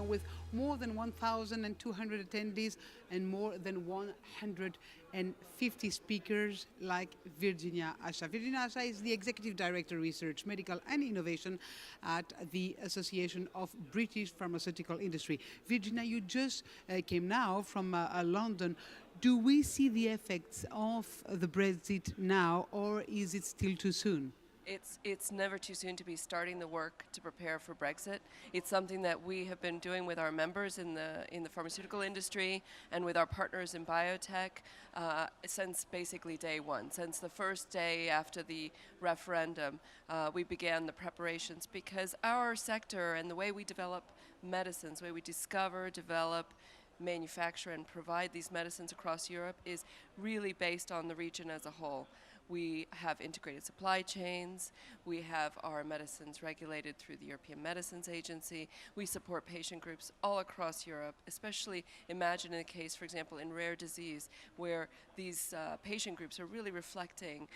with more than 1,200 attendees and more than 150 speakers like Virginia Acha. Virginia Acha is the Executive Director, Research, Medical and Innovation at the Association of British Pharmaceutical Industry. Virginia, you just came now from London. Do we see the effects of the Brexit now, or is it still too soon? It's never too soon to be starting the work to prepare for Brexit. It's something that we have been doing with our members in the pharmaceutical industry and with our partners in biotech since basically day one. Since the first day after the referendum, we began the preparations because our sector and the way we develop medicines, the way we discover, develop, manufacture and provide these medicines across Europe is really based on the region as a whole. We have integrated supply chains. We have our medicines regulated through the European Medicines Agency. We support patient groups all across Europe, especially imagine in a case, for example, in rare disease, where these patient groups are really reflecting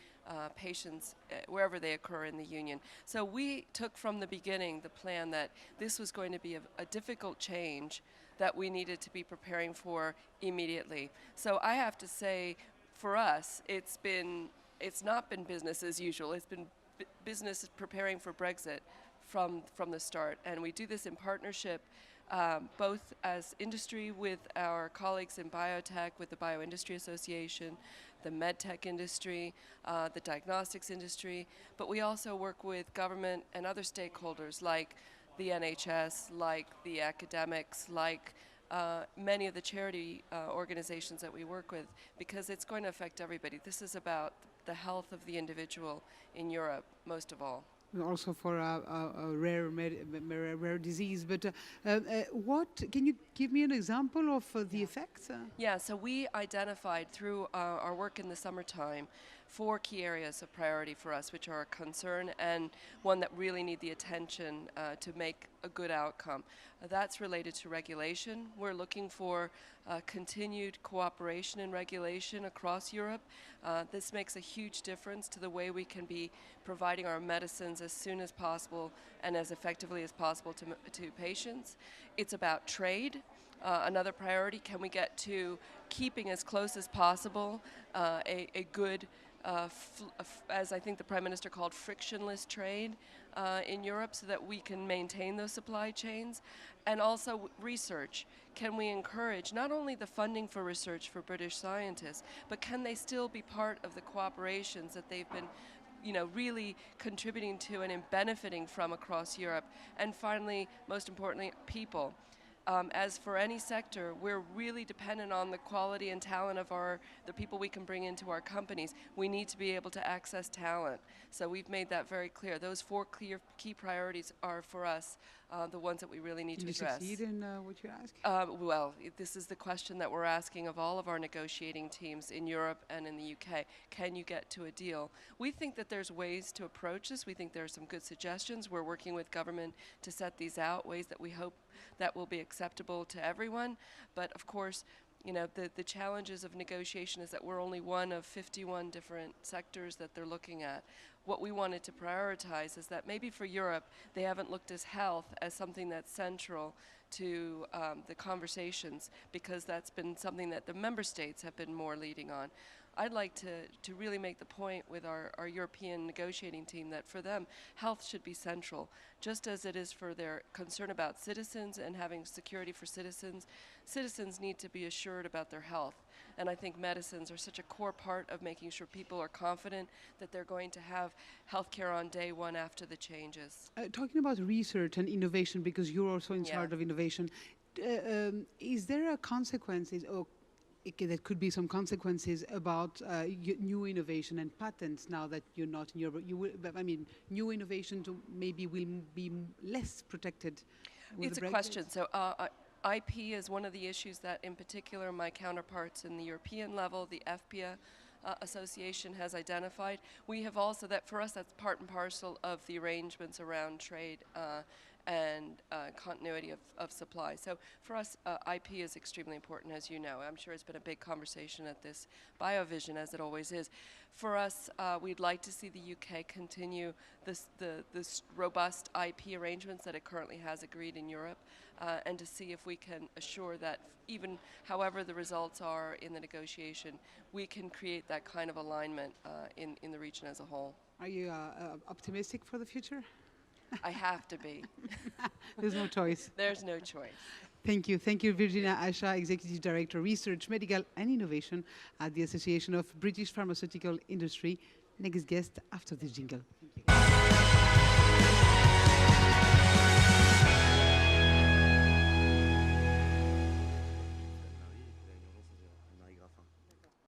patients wherever they occur in the Union. So we took from the beginning the plan that this was going to be a difficult change that we needed to be preparing for immediately. So I have to say, for us, it's not been business as usual. It's been business preparing for Brexit from the start. And we do this in partnership, both as industry with our colleagues in biotech, with the Bioindustry Association, the medtech industry, the diagnostics industry, but we also work with government and other stakeholders like the NHS, like the academics, like many of the charity organizations that we work with, because it's going to affect everybody. This is about the health of the individual in Europe, most of all. Also for a rare disease, but what can you give me an example of the effects? Yeah, so we identified through our work in the summertime 4 key areas of priority for us, which are a concern and one that really need the attention to make a good outcome. That's related to regulation. We're looking for continued cooperation in regulation across Europe. This makes a huge difference to the way we can be providing our medicines as soon as possible and as effectively as possible to patients. It's about trade. Another priority, can we get to keeping as close as possible a good, as I think the Prime Minister called, frictionless trade in Europe so that we can maintain those supply chains. And also research. Can we encourage not only the funding for research for British scientists, but can they still be part of the cooperations that they've been really contributing to and benefiting from across Europe? And finally, most importantly, people. As for any sector, we're really dependent on the quality and talent of the people we can bring into our companies. We need to be able to access talent. So we've made that very clear. Those 4 clear key priorities are for us the ones that we really need to address. Did you succeed in what you asked? Well, this is the question that we're asking of all of our negotiating teams in Europe and in the UK. Can you get to a deal? We think that there's ways to approach this. We think there are some good suggestions. We're working with government to set these out, ways that we hope that will be acceptable to everyone. But of course, the challenges of negotiation is that we're only one of 51 different sectors that they're looking at. What we wanted to prioritize is that maybe for Europe, they haven't looked at health as something that's central to the conversations, because that's been something that the member states have been more leading on. I'd like to really make the point with our European negotiating team that for them, health should be central, just as it is for their concern about citizens and having security for citizens. Citizens need to be assured about their health. And I think medicines are such a core part of making sure people are confident that they're going to have health care on day one after the changes. Talking about research and innovation, because you're also in charge of innovation, is there a consequences, or there could be some consequences about new innovation and patents now that you're not in Europe? New innovation maybe will be less protected. It's a question. So IP is one of the issues that, in particular, my counterparts in the European level, the FPA Association, has identified. We have also, that for us, that's part and parcel of the arrangements around trade and continuity of supply. So for us, IP is extremely important, as you know. I'm sure it's been a big conversation at this Biovision, as it always is. For us, we'd like to see the UK continue this robust IP arrangements that it currently has agreed in Europe, and to see if we can assure that even however the results are in the negotiation, we can create that kind of alignment in the region as a whole. Are you optimistic for the future? I have to be. There's no choice. There's no choice. Thank you. Thank you, Virginia Acha, Executive Director, Research, Medical and Innovation at the Association of British Pharmaceutical Industry. Next guest after this jingle.